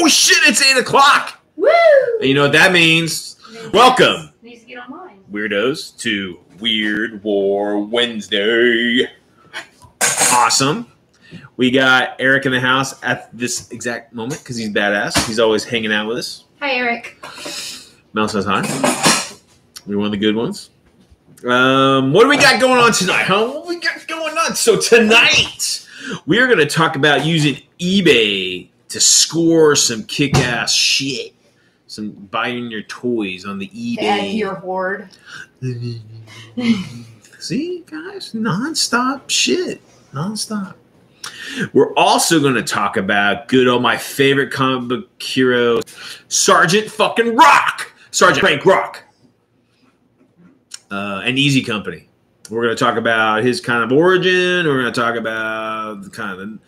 Oh shit, it's 8 o'clock. Woo! And you know what that means? Welcome, needs to get online. weirdos, to Weird War Wednesday. Awesome. We got Eric in the house at this exact moment because he's badass. He's always hanging out with us. Hi, Eric. Mel says hi. You're one of the good ones. What do we got going on tonight, huh? What we got going on? So tonight, we are going to talk about using eBay to score some kick-ass shit. Some buying your toys on the eBay. Add to your hoard. See, guys? Non-stop shit. Non-stop. We're also going to talk about good old my favorite comic book hero, Sergeant fucking Rock. Sergeant Frank Rock. And Easy Company. We're going to talk about his kind of origin. We're going to talk about the kind of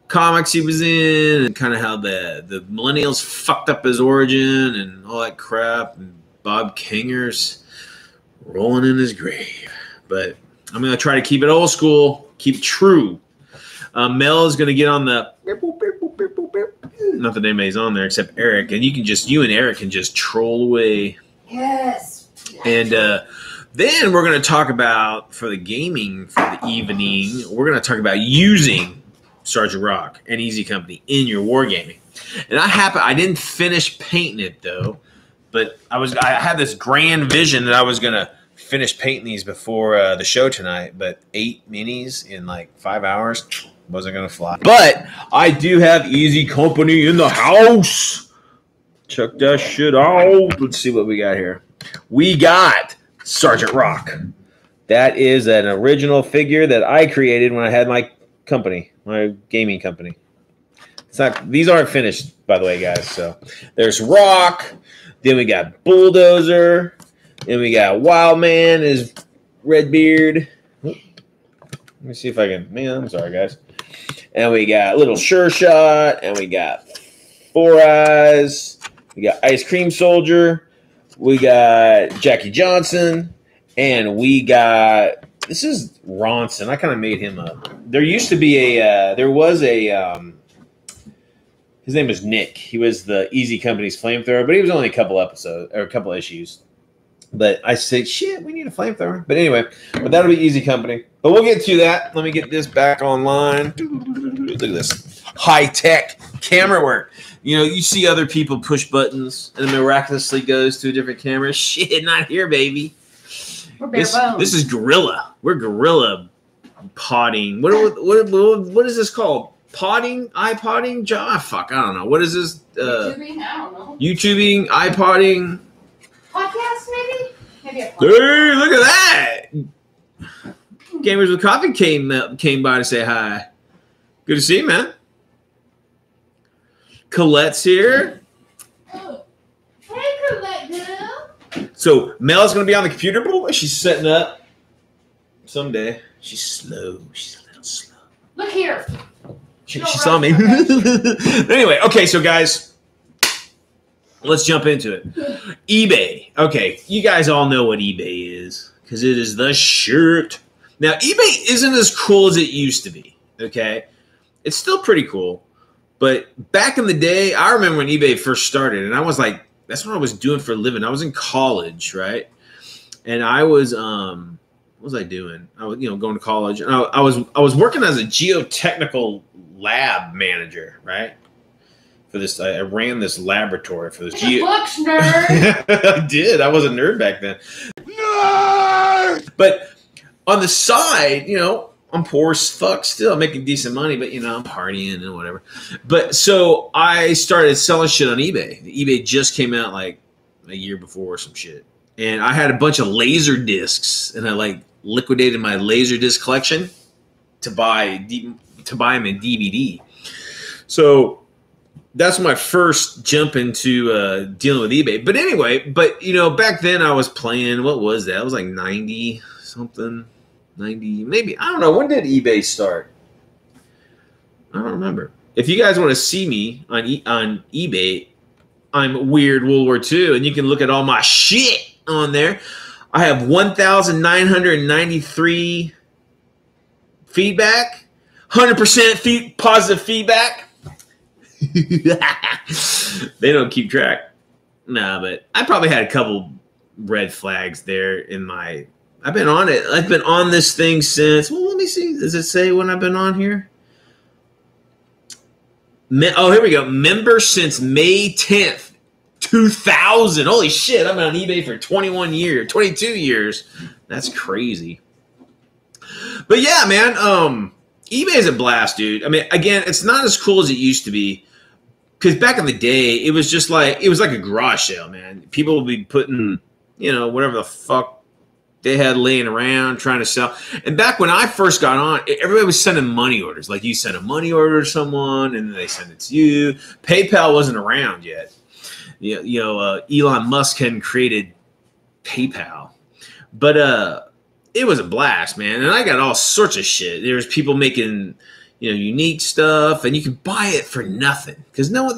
comics he was in and kind of how the millennials fucked up his origin and all that crap. And Bob Kanger's rolling in his grave. But I'm going to try to keep it old school, keep it true. Mel is going to get on the not that anybody's on there except Eric, and you and Eric can just troll away. Yes. And then we're going to talk about, for the gaming for the evening, we're going to talk about using Sergeant Rock and Easy Company in your wargaming. And I didn't finish painting it though, but I had this grand vision that I was going to finish painting these before the show tonight, but 8 minis in like 5 hours wasn't going to fly. But I do have Easy Company in the house. Check that shit out. Let's see what we got here. We got Sergeant Rock. That is an original figure that I created when I had my company, my gaming company. These aren't finished, by the way, guys. So there's Rock. Then we got Bulldozer. Then we got Wild Man, his red beard. Let me see if I can. Man, I'm sorry, guys. And we got Little Sure Shot. And we got Four Eyes. We got Ice Cream Soldier. We got Jackie Johnson. And we got, this is Ronson. I kind of made him up. There used to be his name was Nick. He was the Easy Company's flamethrower, but he was only a couple episodes or a couple issues. But I said, shit, we need a flamethrower. But anyway, that'll be Easy Company. But we'll get to that. Let me get this back online. Look at this high-tech camera work. You know, you see other people push buttons and it miraculously goes to a different camera. Shit, not here, baby. We're bare bones. This is Gorilla. We're Gorilla potting. What is this called? Potting? iPotting? Fuck, I don't know. What is this? YouTubing? I don't know. YouTubing? iPotting? Podcast, maybe? Maybe a podcast. Hey, look at that! Gamers with Coffee came by to say hi. Good to see you, man. Colette's here. Oh. Hey, Colette girl. So Mel's going to be on the computer, boy. She's setting up. Someday. She's slow. She's a little slow. Look here. She saw me. Anyway, okay, so guys, let's jump into it. eBay. Okay, you guys all know what eBay is because it is the shirt. Now, eBay isn't as cool as it used to be, okay? It's still pretty cool, but back in the day, I remember when eBay first started, and I was like, that's what I was doing for a living. I was in college, right? And I was, what was I doing? I was, going to college, and I was working as a geotechnical lab manager, right? For this, I ran this laboratory for this. Books, nerd. I did. I was a nerd back then. Nerd! But on the side, I'm poor as fuck still. I'm making decent money, but, I'm partying and whatever. But so I started selling shit on eBay. eBay just came out like a year before or some shit. And I had a bunch of laser discs, and I liquidated my laser disc collection to buy them in DVD. So that's my first jump into dealing with eBay. But anyway, back then I was playing, what was that? It was like 90 something, 90, maybe. I don't know. When did eBay start? I don't remember. If you guys want to see me on eBay, I'm Weird World War II, and you can look at all my shit on there. I have 1,993 feedback, 100% positive feedback. They don't keep track. Nah, but I probably had a couple red flags there in my. I've been on it. I've been on this thing since. Well, let me see. Does it say when I've been on here? Oh, here we go. Member since May 10th, 2000. Holy shit! I've been on eBay for 21 years, 22 years. That's crazy. But yeah, man. eBay is a blast, dude. I mean, again, it's not as cool as it used to be. Because back in the day, it was just like, it was like a garage sale, man. People would be putting, whatever the fuck they had laying around trying to sell. And back when I first got on, everybody was sending money orders. Like you send a money order to someone and then they send it to you. PayPal wasn't around yet. Elon Musk hadn't created PayPal. But it was a blast, man. And I got all sorts of shit. There was people making... unique stuff, and you can buy it for nothing because no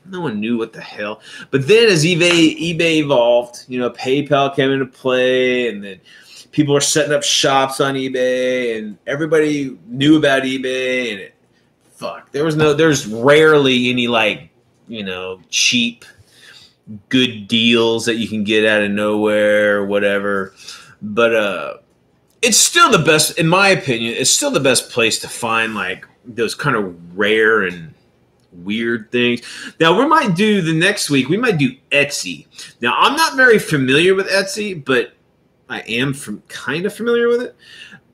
one knew what the hell. But then as eBay evolved, PayPal came into play, and then people were setting up shops on eBay, and everybody knew about eBay. And there's rarely any cheap, good deals that you can get out of nowhere or whatever. But it's still the best, in my opinion. It's still the best place to find those kind of rare and weird things. Now we might do the next week. We might do Etsy. Now I'm not very familiar with Etsy, but I am kind of familiar with it.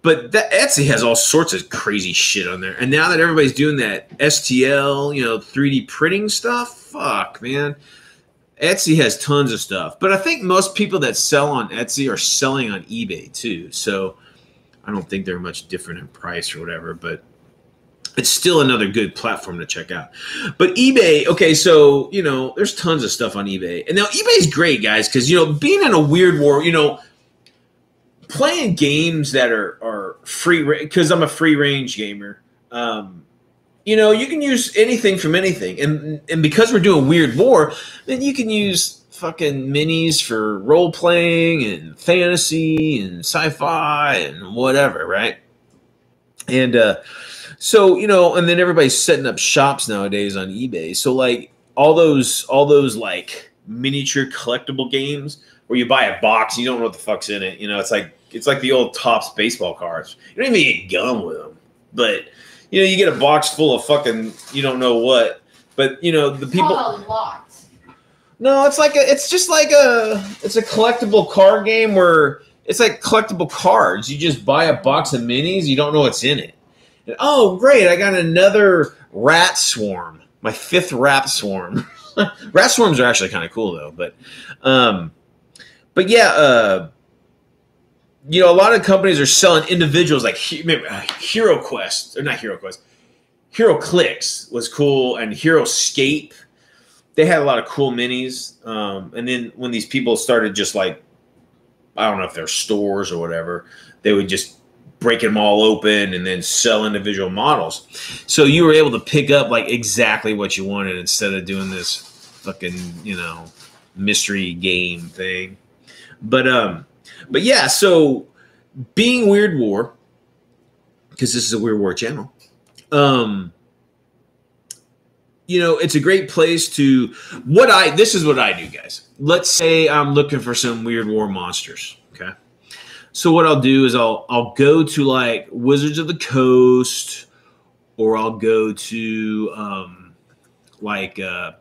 But that Etsy has all sorts of crazy shit on there. And now that everybody's doing that STL, 3D printing stuff, fuck, man. Etsy has tons of stuff, but I think most people that sell on Etsy are selling on eBay too. So I don't think they're much different in price or whatever, but it's still another good platform to check out. But eBay, okay, so, there's tons of stuff on eBay. And now eBay's great, guys, because, being in a weird war, playing games that are free, because I'm a free range gamer, you can use anything from anything. And because we're doing Weird War, then you can use fucking minis for role-playing and fantasy and sci-fi and whatever, right? And so, and then everybody's setting up shops nowadays on eBay. So, all those miniature collectible games where you buy a box, you don't know what the fuck's in it. It's like the old Topps baseball cards. You don't even get gum with them. But... you get a box full of fucking you don't know what, but the people. A lot. No, it's a collectible card game where it's like collectible cards. You just buy a box of minis, you don't know what's in it. And, oh, great! I got another rat swarm, my 5th rat swarm. Rat swarms are actually kind of cool though, but yeah. A lot of companies are selling individuals like Hero Quest, or not Hero Quest. Hero Clicks was cool, and Hero Scape. They had a lot of cool minis. And then when these people started just I don't know if they're stores or whatever, they would just break them all open and then sell individual models. So you were able to pick up exactly what you wanted instead of doing this fucking, mystery game thing. But yeah, so being Weird War, because this is a Weird War channel, it's a great place to, this is what I do, guys. Let's say I'm looking for some Weird War monsters, okay? So what I'll do is I'll go to Wizards of the Coast, or I'll go to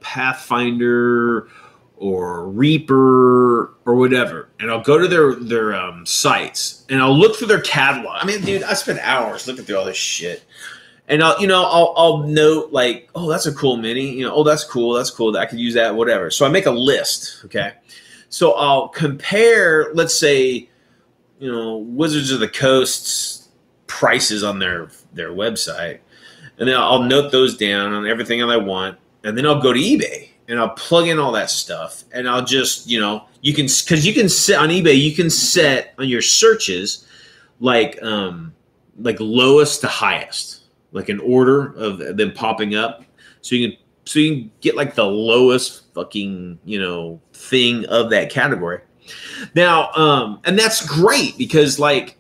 Pathfinder, or Reaper, or whatever, and I'll go to their sites and I'll look through their catalog. I mean, dude, I spend hours looking through all this shit, and I'll note oh, that's a cool mini, oh, that's cool, I could use that, whatever. So I make a list, okay? So I'll compare, let's say, Wizards of the Coast's prices on their website, and then I'll note those down on everything that I want, and then I'll go to eBay. And I'll plug in all that stuff, and I'll just, you can set on eBay, you can set on your searches lowest to highest, an order of them popping up, so you can get the lowest fucking thing of that category. Now, and that's great because the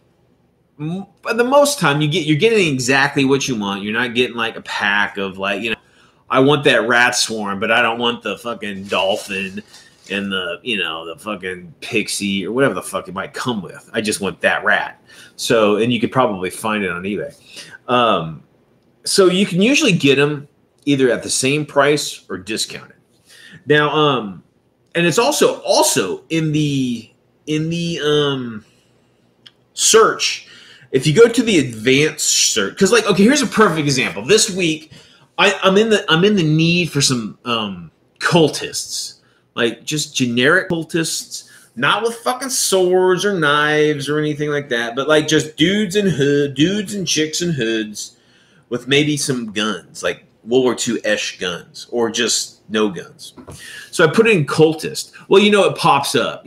most time you're getting exactly what you want. You're not getting a pack of I want that rat swarm, but I don't want the fucking dolphin and the, the fucking pixie or whatever the fuck it might come with. I just want that rat. So, and you could probably find it on eBay. So you can usually get them either at the same price or discounted. Now, and it's also in the search. If you go to the advanced search, because like, okay, here's a perfect example. This week, I'm in the need for some cultists, like just generic cultists, not with fucking swords or knives or anything like that, but like just dudes and chicks in hoods with maybe some guns, like World War II-ish guns, or just no guns. So I put in cultist. Well, it pops up.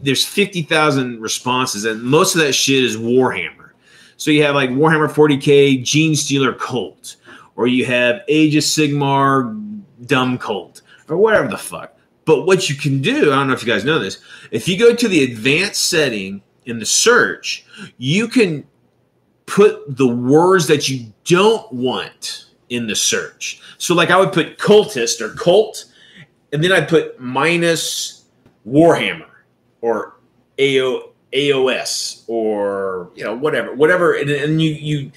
There's 50,000 responses, and most of that shit is Warhammer. So you have like Warhammer 40K, Gene Stealer Cult, or you have Age of Sigmar Dumb Cult, or whatever the fuck. But what you can do, I don't know if you guys know this, if you go to the advanced setting in the search, you can put the words that you don't want in the search. So like I would put cultist or cult, and then I'd put minus Warhammer or AOS or whatever, and you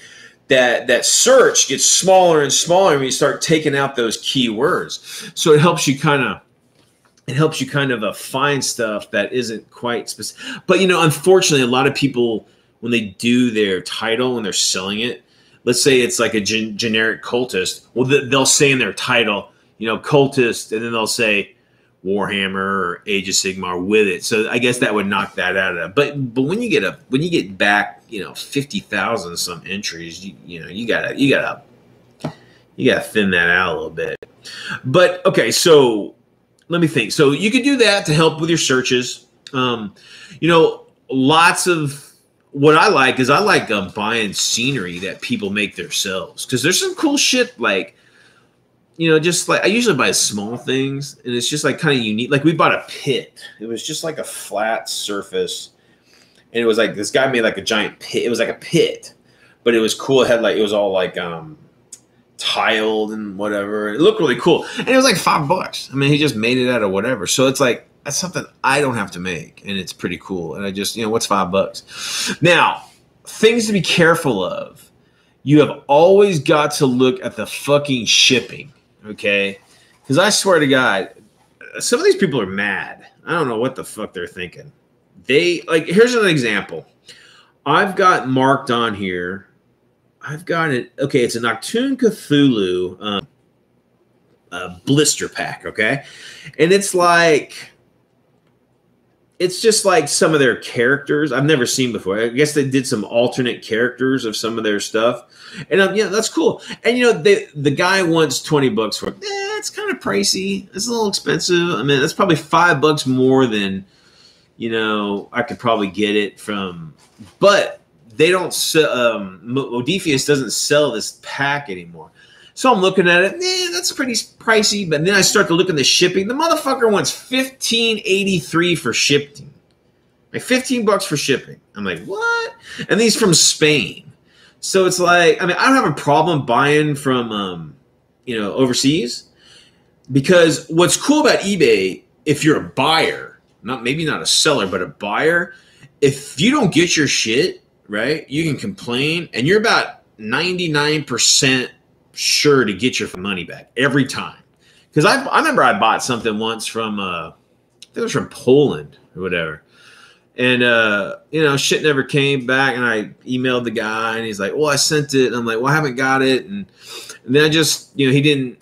that search gets smaller and smaller when you start taking out those keywords. So it helps you kind of find stuff that isn't quite specific. But unfortunately, a lot of people, when they do their title when they're selling it, let's say it's like a generic cultist, well, they'll say in their title, cultist, and then they'll say Warhammer or Age of Sigmar with it. So I guess that would knock that out of it. But when you get back 50,000 some entries, you gotta thin that out a little bit. But okay, so let me think. So you could do that to help with your searches. Lots of what I like is buying scenery that people make themselves, because there's some cool shit like. Just like I usually buy small things, and it's just like kind of unique. Like we bought a pit. It was just like a flat surface, and it was like this guy made like a giant pit. It was like a pit, but it was cool. It had like, it was all like tiled and whatever. It looked really cool, and it was like $5. I mean, he just made it out of whatever. So it's like, that's something I don't have to make, and it's pretty cool. And I just, what's $5? Now, things to be careful of. You have always got to look at the fucking shipping. Okay, because I swear to God, some of these people are mad. I don't know what the fuck they're thinking. Here's an example. I've got marked on here. I've got it. Okay, it's a Nocturne Cthulhu blister pack. Okay, and it's just like some of their characters I've never seen before. I guess they did some alternate characters of some of their stuff. And that's cool. And the guy wants $20 for it. It's kind of pricey. It's a little expensive. I mean, that's probably $5 more than I could probably get it from. But they don't sell. Modiphius doesn't sell this pack anymore. So I'm looking at it. That's pretty pricey. But then I start to look at the shipping. The motherfucker wants $15.83 for shipping. Like $15 for shipping. I'm like, what? And these from Spain. So it's like, I mean, I don't have a problem buying from, overseas, because what's cool about eBay, if you're a buyer, maybe not a seller, but a buyer, if you don't get your shit, right, you can complain, and you're about 99% sure to get your money back every time. Because I remember I bought something once from, I think it was from Poland or whatever. And, shit never came back. And I emailed the guy, and he's like, well, I sent it. And I'm like, well, I haven't got it. And then I just, he didn't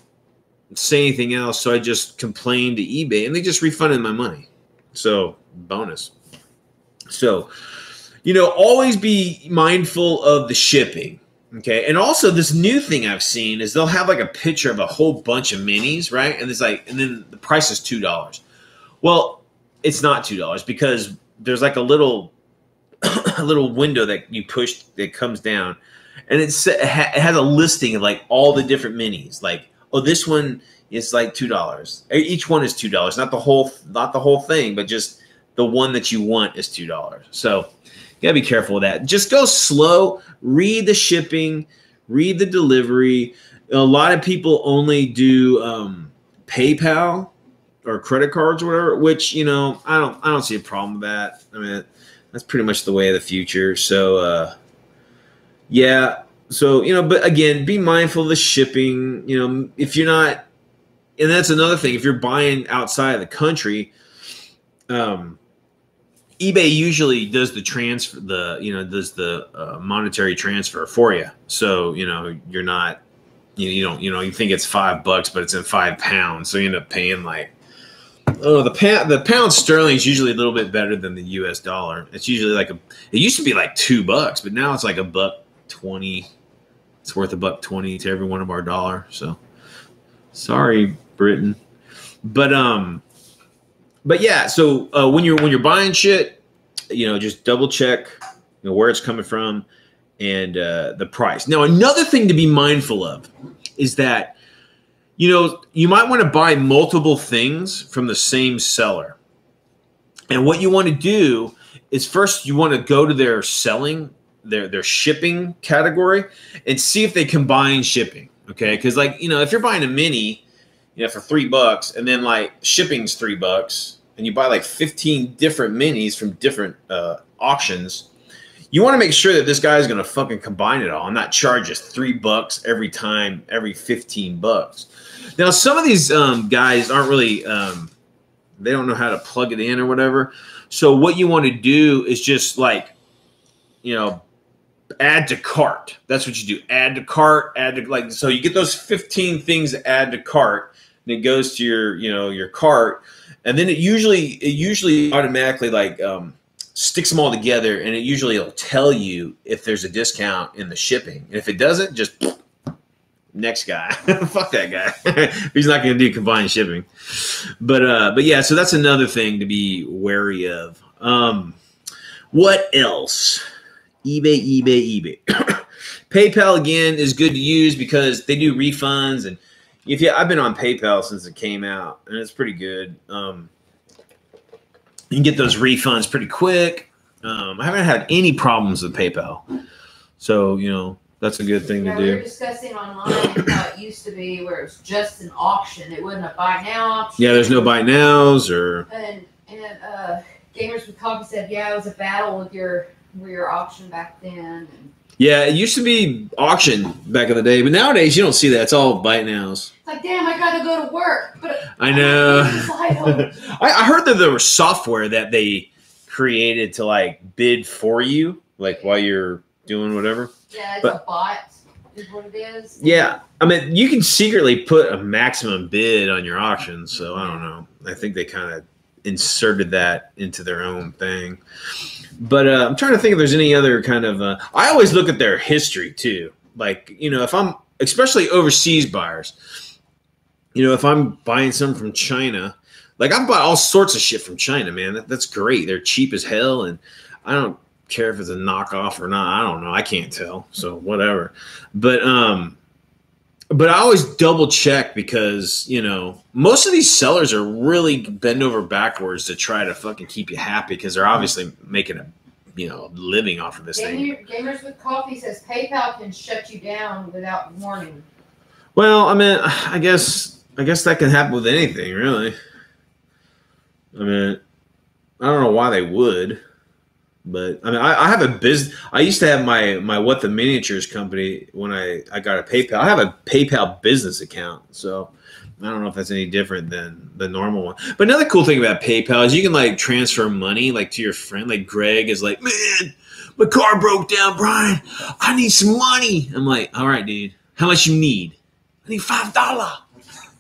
say anything else. So I just complained to eBay, and they just refunded my money. So bonus. So, always be mindful of the shipping. Okay. And also this new thing I've seen is they'll have like a picture of a whole bunch of minis, right? And it's like, and then the price is $2. Well, it's not $2 because there's like a little window that you push that comes down, and it has a listing of like all the different minis. Like, oh, this one is like $2. Each one is $2. Not the whole thing, but just the one that you want is $2. So you gotta be careful with that. Just go slow. Read the shipping. Read the delivery. A lot of people only do PayPal or credit cards or whatever, which, you know, I don't see a problem with that. I mean, that's pretty much the way of the future. So yeah. So, you know, but again, be mindful of the shipping. You know, if you're not, and that's another thing, if you're buying outside of the country, eBay usually does the transfer, does the monetary transfer for you. So, you know, you're not, you think it's $5, but it's in £5. So you end up paying like, the pound sterling is usually a little bit better than the US dollar. It's usually like it used to be like $2, but now it's like $1.20. It's worth $1.20 to every one of our dollar. So sorry, Britain. But yeah, so when you're buying shit, you know, just double check, you know, where it's coming from and the price. Now, another thing to be mindful of is that, you know, you might want to buy multiple things from the same seller. And what you want to do is first you want to go to their shipping category and see if they combine shipping. Okay, because like, you know, if you're buying a mini, you know, for $3 and then like shipping's $3 and you buy like 15 different minis from different auctions, you want to make sure that this guy is going to fucking combine it all and not charge us $3 every time, every $15. Now, some of these guys aren't really, they don't know how to plug it in or whatever. So what you want to do is just like, you know, add to cart. That's what you do. Add to cart, so you get those 15 things to add to cart and it goes to your cart. And then it usually automatically like sticks them all together, and it usually will tell you if there's a discount in the shipping. And if it doesn't, just next guy. Fuck that guy. He's not going to do combined shipping. But yeah, so that's another thing to be wary of. What else? eBay. PayPal again is good to use because they do refunds, and I've been on PayPal since it came out, and it's pretty good. You can get those refunds pretty quick. I haven't had any problems with PayPal, so you know that's a good thing to do. We were discussing online how it used to be, where it's just an auction. It wasn't a buy now option. Yeah, there's no buy nows or. And Gamers with Coffee said, yeah, it was a battle with your auction back then. Yeah, it used to be auction back in the day, but nowadays you don't see that. It's all buy nows. It's like, damn, I gotta go to work. But I know. I heard that there was software that they created to like bid for you, like while you're doing whatever. Yeah, it's a bot is what it is. Yeah, I mean, you can secretly put a maximum bid on your auction, so I don't know. I think they kind of inserted that into their own thing. But I'm trying to think if there's any other kind of I always look at their history too. Like, you know, if I'm especially overseas buyers, you know, if I'm buying some from China, like I've bought all sorts of shit from China, man. That's great. They're cheap as hell, and I don't care if it's a knockoff or not. I don't know. I can't tell. So whatever. But I always double check because, you know, most of these sellers are really bend over backwards to try to fucking keep you happy because they're obviously making a, you know, living off of this thing. Gamers with Coffee says PayPal can shut you down without warning. Well, I mean, I guess that can happen with anything, really. I mean, I don't know why they would. But I mean, I have a business. I used to have my What the Miniatures company when I got a PayPal. I have a PayPal business account, so I don't know if that's any different than the normal one. But another cool thing about PayPal is you can like transfer money like to your friend. Like Greg is like, man, my car broke down, Brian. I need some money. I'm like, all right, dude. How much you need? I need $5.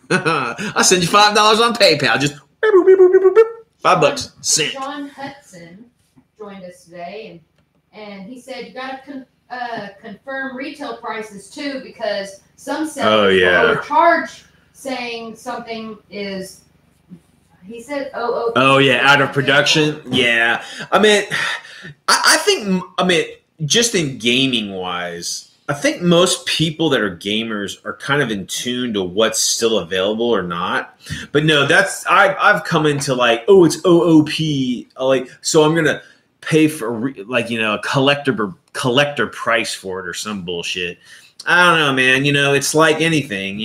I'll send you $5 on PayPal. Just $5. Send. John Hudson joined us today, and he said you got to confirm retail prices too, because some sellers will overcharge, saying something is. He said, "Oh yeah, out of production." Yeah, I mean, I think just in gaming wise, I think most people that are gamers are kind of in tune to what's still available or not. But no, I've come into like, oh, it's OOP, like, so I'm gonna pay for like, you know, a collector price for it or some bullshit. I don't know, man. It's like anything.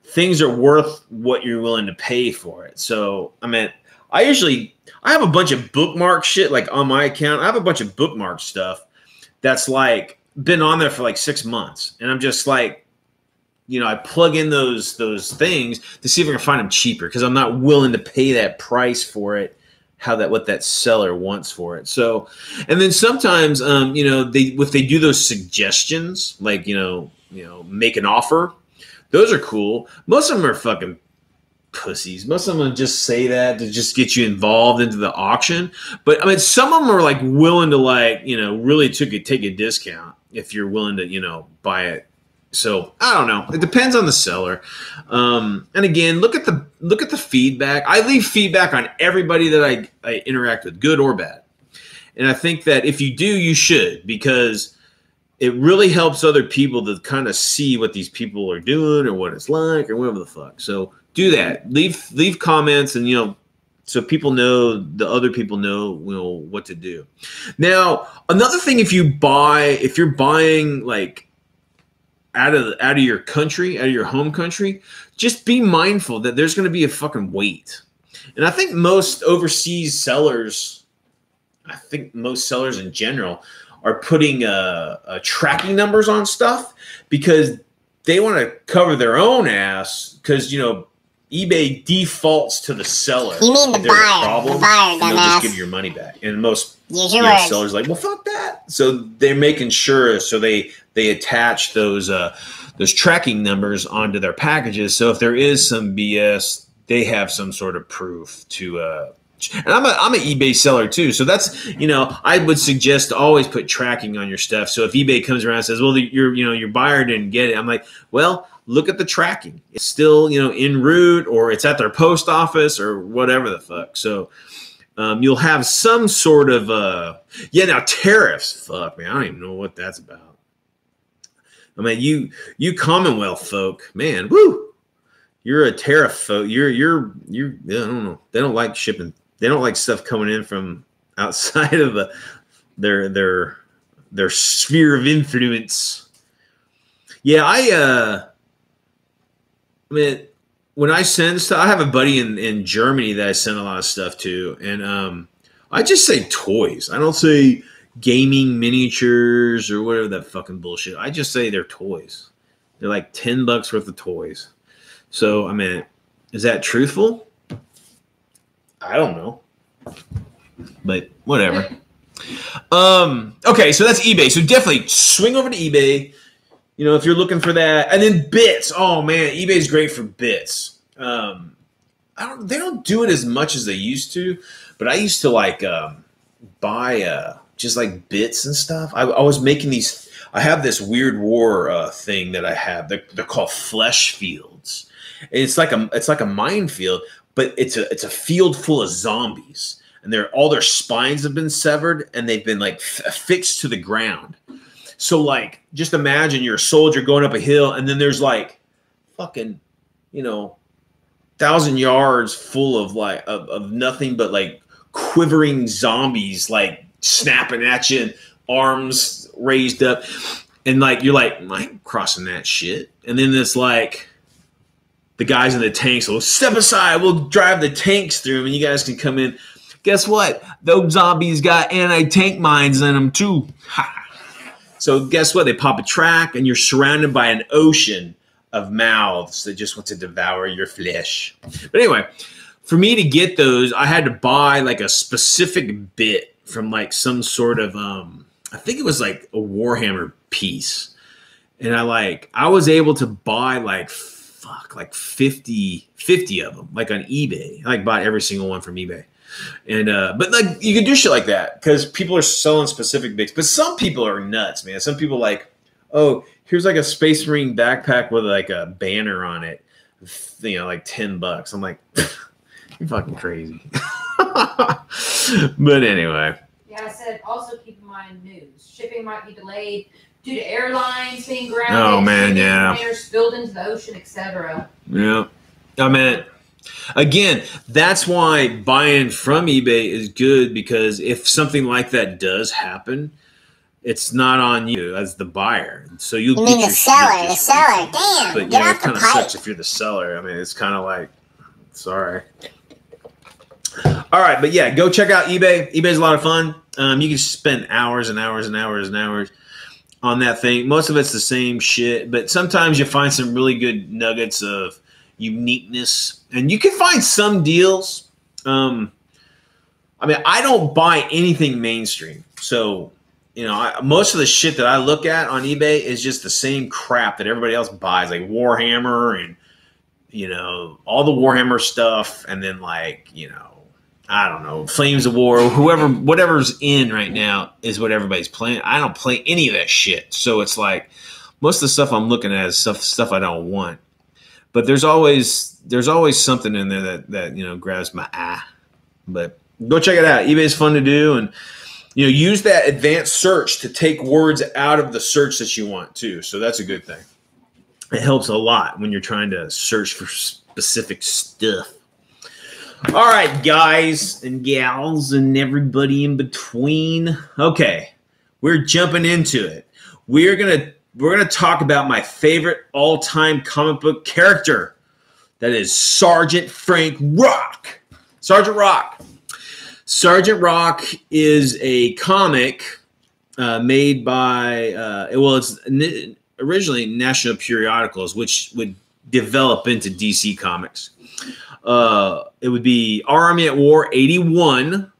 Things are worth what you're willing to pay for it. So, I mean, I have a bunch of bookmark shit like on my account. I have a bunch of bookmark stuff that's like been on there for like 6 months, and I'm just like, I plug in those things to see if I can find them cheaper because I'm not willing to pay that price for it. What that seller wants for it. So, and then sometimes, if they do those suggestions, like make an offer, those are cool. Most of them are fucking pussies. Most of them just say that to just get you involved into the auction. But I mean, some of them are like willing to really take a discount if you're willing to buy it. So I don't know. It depends on the seller. And again, look at the feedback. I leave feedback on everybody that I interact with, good or bad. And I think that if you do, you should, because it really helps other people to kind of see what these people are doing or what it's like or whatever the fuck. So do that. Leave comments and so people know, the other people know what to do. Now, another thing, if you're buying like out of your country, out of your home country, just be mindful that there's going to be a fucking wait. And I think most overseas sellers, in general, are putting tracking numbers on stuff because they want to cover their own ass because, eBay defaults to the seller. You mean the buyer? The buyer, and they'll just give you your money back. And most sellers are like, well, fuck that. So they're making sure. So they attach those tracking numbers onto their packages. So if there is some BS, they have some sort of proof to. And I'm an eBay seller too. So that's I would suggest to always put tracking on your stuff. So if eBay comes around and says, well, your buyer didn't get it, I'm like, well, look at the tracking. It's still, en route, or it's at their post office or whatever the fuck. So you'll have some sort of, now tariffs. Fuck, man, I don't even know what that's about. I mean, you Commonwealth folk, man, woo, you're a tariff folk. You're, I don't know. They don't like shipping. They don't like stuff coming in from outside of their sphere of influence. Yeah, I mean, when I send stuff, I have a buddy in Germany that I send a lot of stuff to, and I just say toys. I don't say gaming miniatures or whatever that fucking bullshit. I just say they're toys. They're like $10 worth of toys. So, I mean, is that truthful? I don't know. But whatever. Okay, so that's eBay. So definitely swing over to eBay. If you're looking for that. And then bits. Oh man, eBay's great for bits. They don't do it as much as they used to, but I used to like buy just like bits and stuff. I was making these. I have this weird war thing that I have. They're called flesh fields. It's like a minefield, but it's a field full of zombies, and all their spines have been severed and they've been like affixed to the ground. So like, just imagine you're a soldier going up a hill, and then there's like fucking, 1,000 yards full of like of nothing but like quivering zombies, like snapping at you, and arms raised up, and like you're like, I'm crossing that shit. And then it's like the guys in the tanks will step aside. We'll drive the tanks through them, and you guys can come in. Guess what? Those zombies got anti-tank mines in them too. Ha. So guess what? They pop a track, and you're surrounded by an ocean of mouths that just want to devour your flesh. But anyway, for me to get those, I had to buy like a specific bit from like some sort of, I think it was like a Warhammer piece. And I was able to buy like 50 of them, like on eBay. I bought every single one from eBay. And but like you can do shit like that because people are selling specific bits. But some people are nuts, man. Some people like, oh, here's like a Space Marine backpack with like a banner on it, like $10. I'm like, you're fucking crazy. But anyway. Yeah, I said also keep in mind news. Shipping might be delayed due to airlines being grounded. Oh man, yeah. Containers spilled into the ocean, etc. Yeah, I mean. Again, that's why buying from eBay is good, because if something like that does happen, it's not on you as the buyer. So you mean the seller? The seller. Damn. But you know, it kind of sucks if you're the seller. I mean, it's kind of like, sorry. All right, but yeah, go check out eBay. eBay's a lot of fun. You can spend hours and hours and hours and hours on that thing. Most of it's the same shit, but sometimes you find some really good nuggets of uniqueness, and you can find some deals. I mean, I don't buy anything mainstream, so you know, most of the shit that I look at on eBay is just the same crap that everybody else buys, like Warhammer and, you know, all the Warhammer stuff. And then like, you know, I don't know, Flames of War, whatever's in right now is what everybody's playing. I don't play any of that shit. So it's like most of the stuff I'm looking at is stuff I don't want. But there's always something in there that, you know, grabs my eye. But go check it out. eBay's fun to do. And, you know, use that advanced search to take words out of the search that you want too. So that's a good thing. It helps a lot when you're trying to search for specific stuff. All right, guys and gals and everybody in between. Okay, we're jumping into it. We're gonna talk about my favorite all-time comic book character. That is Sergeant Frank Rock. Sergeant Rock. Sergeant Rock is a comic made by, it's originally National Periodicals, which would develop into DC Comics. It would be Army at War 81,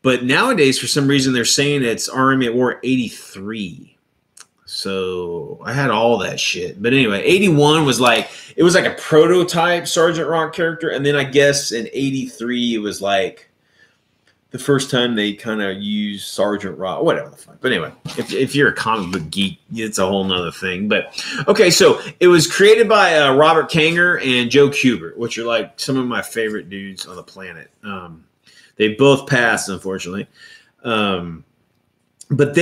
but nowadays, for some reason, they're saying it's Army at War 83. So I had all that shit. But anyway, 81 was like, it was like a prototype Sergeant Rock character. And then I guess in 83, it was like, the first time they kind of used Sergeant Rock, whatever the fuck. But anyway, if you're a comic book geek, it's a whole nother thing. But okay, so it was created by Robert Kanger and Joe Kubert, which are like some of my favorite dudes on the planet. They both passed, unfortunately. But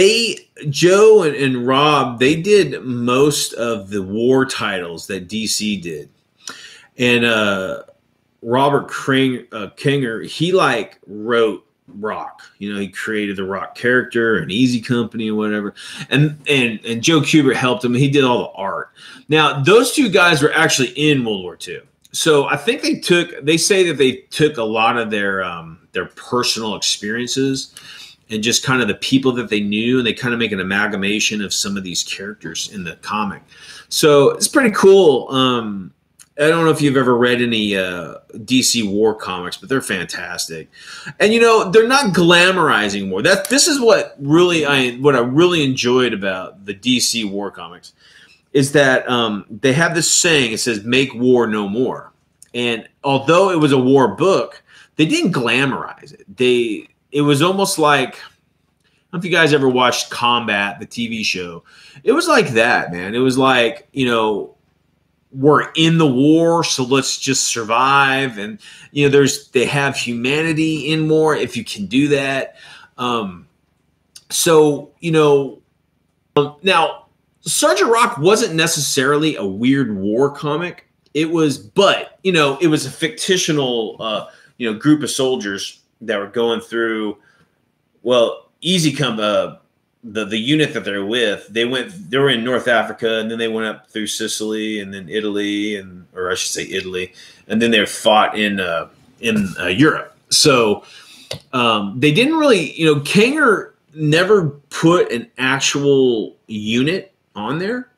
Joe and Rob, they did most of the war titles that DC did. And Robert Kanger, he like wrote Rock, you know, he created the Rock character and Easy Company and whatever, and Joe Kubert helped him. He did all the art. Now those two guys were actually in World War II, so I think they say that they took a lot of their personal experiences and just kind of the people that they knew, and they kind of make an amalgamation of some of these characters in the comic. So it's pretty cool. I don't know if you've ever read any DC war comics, but they're fantastic. And you know, they're not glamorizing war. This is what I really enjoyed about the DC war comics is that they have this saying. It says, "Make war no more." And although it was a war book, they didn't glamorize it. It was almost like, I don't know if you guys ever watched Combat, the TV show. It was like that, man. It was like, you know, we're in the war, so let's just survive. And you know, they have humanity in war if you can do that. So you know, now Sergeant Rock wasn't necessarily a weird war comic. But you know, it was a fictional group of soldiers that were going through. Well, the unit that they're with, they were in North Africa, and then they went up through Sicily and then Italy, or I should say Italy, and then they fought in Europe. So they didn't really, you know, Kanger never put an actual unit on there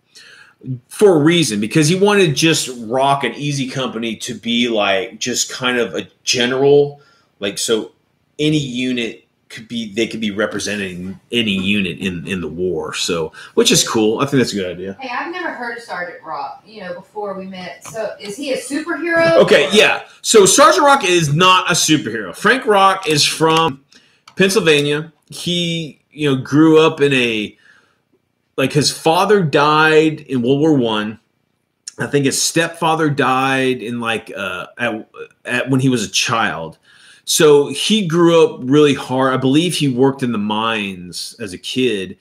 for a reason, because he wanted just Rock and Easy Company to be like just kind of a general, like, so any unit could be representing any unit in the war. So, which is cool. I think that's a good idea. Hey, I've never heard of Sergeant Rock, you know, before we met. So is he a superhero? Okay, yeah. So Sergeant Rock is not a superhero. Frank Rock is from Pennsylvania. He, you know, grew up in his father died in World War I. I think his stepfather died in when he was a child. So he grew up really hard. I believe he worked in the mines as a kid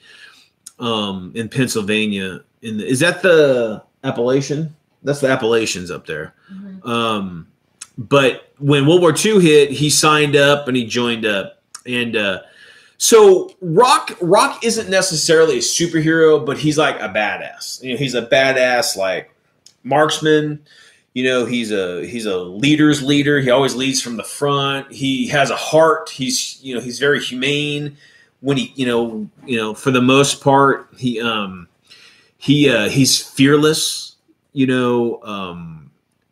in Pennsylvania. Is that the Appalachian? That's the Appalachians up there. Mm-hmm. But when World War II hit, he signed up and he joined up. And So Rock isn't necessarily a superhero, but he's like a badass. You know, he's a badass like marksman. You know, he's a leader's leader. He always leads from the front. He has a heart. He's very humane. When he for the most part, he's fearless. You know,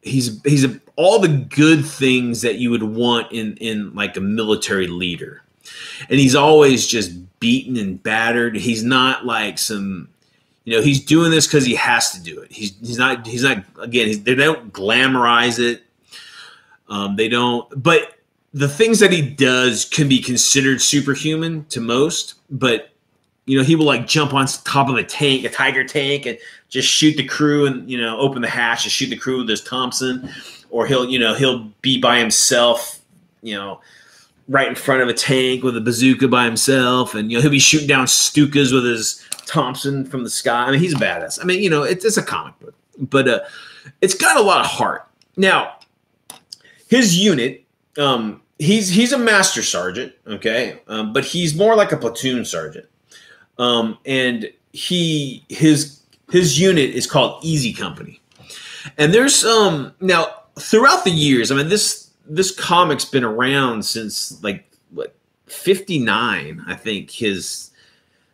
he's all the good things that you would want in like a military leader. And he's always just beaten and battered. He's not like some, he's doing this because he has to do it. He's not again, they don't glamorize it. They don't, but the things that he does can be considered superhuman to most, but he will like jump on top of a tiger tank, and just shoot the crew and, open the hatch and shoot the crew with his Thompson, or he'll be by himself, right in front of a tank with a bazooka by himself, and he'll be shooting down Stukas with his Thompson from the sky. I mean, he's a badass. I mean, it's a comic book, but it's got a lot of heart. Now, his unit, he's a master sergeant, okay, but he's more like a platoon sergeant, and his unit is called Easy Company, and there's now throughout the years. I mean, this comic's been around since like 59, I think.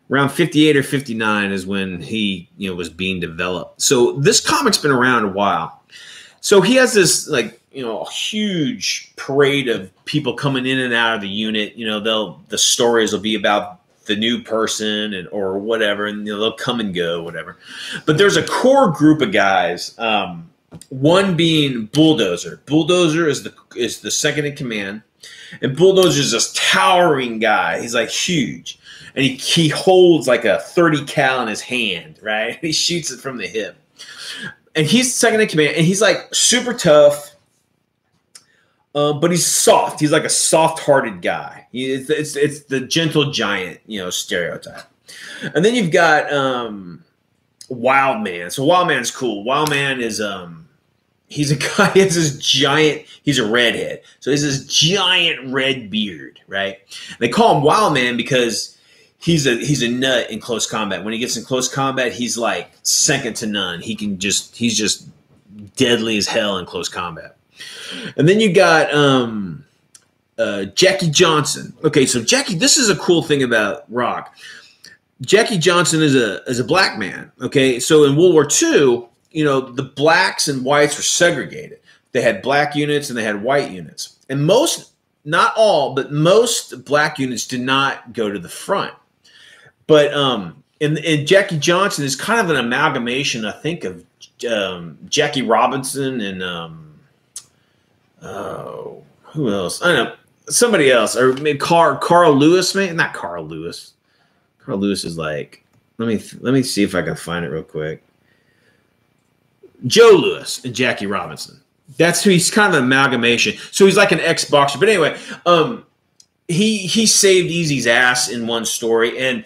Around 58 or 59 is when he was being developed. So this comic's been around a while. So he has this like a huge parade of people coming in and out of the unit. The stories will be about the new person or whatever, and they'll come and go, whatever. But there's a core group of guys. One being Bulldozer. Bulldozer is the second in command, and Bulldozer is this towering guy. He's like huge, and he holds like a 30 cal in his hand, right? He shoots it from the hip, and he's second in command, and he's like super tough, but he's soft. He's like a soft-hearted guy. It's the gentle giant, stereotype. And then you've got Wild Man. So Wild Man's cool. Wild Man is he's a guy. He has this giant. He's a redhead, so he has this giant red beard, right? They call him Wild Man because he's a nut in close combat. When he gets in close combat, he's like second to none. He's just deadly as hell in close combat. And then you got Jackie Johnson. Okay, so Jackie. This is a cool thing about Rock. Jackie Johnson is a black man. Okay, so in World War II, the blacks and whites were segregated. They had black units and they had white units, and not all, but most black units did not go to the front. But and Jackie Johnson is kind of an amalgamation, I think, of Jackie Robinson and who else? I don't know, somebody else, or maybe Carl Lewis, maybe not Carl Lewis. Carl Lewis is like, let me see if I can find it real quick. Joe Lewis and Jackie Robinson. That's who he's kind of an amalgamation. So he's like an ex-boxer. But anyway, he saved Easy's ass in one story, and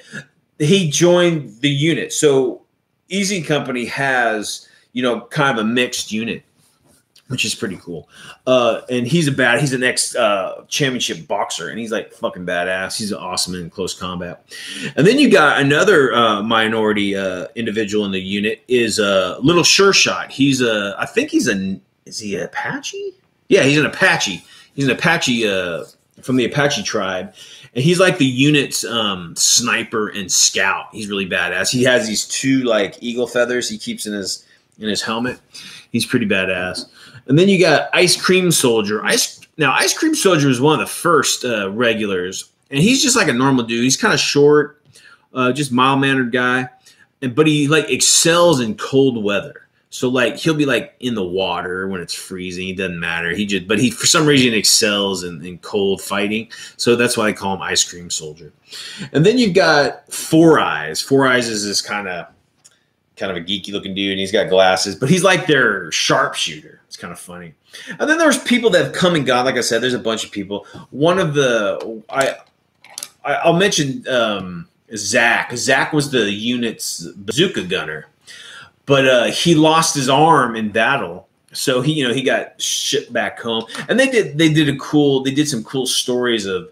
he joined the unit. So Easy Company has, kind of a mixed unit, which is pretty cool. And he's an ex-championship boxer, and he's like fucking badass. He's awesome in close combat. And then you got another minority individual in the unit is Little Sure Shot. Is he an Apache? Yeah, he's an Apache. He's an Apache from the Apache tribe. And he's like the unit's sniper and scout. He's really badass. He has these two like eagle feathers he keeps in his helmet. He's pretty badass. And then you got Ice Cream Soldier. Ice Cream Soldier is one of the first regulars, and he's just like a normal dude. He's kind of short, just mild-mannered guy, but he like excels in cold weather. So like he'll be like in the water when it's freezing. It doesn't matter. But he for some reason excels in cold fighting. So that's why I call him Ice Cream Soldier. And then you've got Four Eyes. Four Eyes is this kind of a geeky looking dude, and he's got glasses, but he's like their sharpshooter. It's kind of funny. And then there's people that have come and gone. Like I said, there's a bunch of people. One of I'll mention Zach. Zach was the unit's bazooka gunner, but he lost his arm in battle, so he got shipped back home. And they did some cool stories of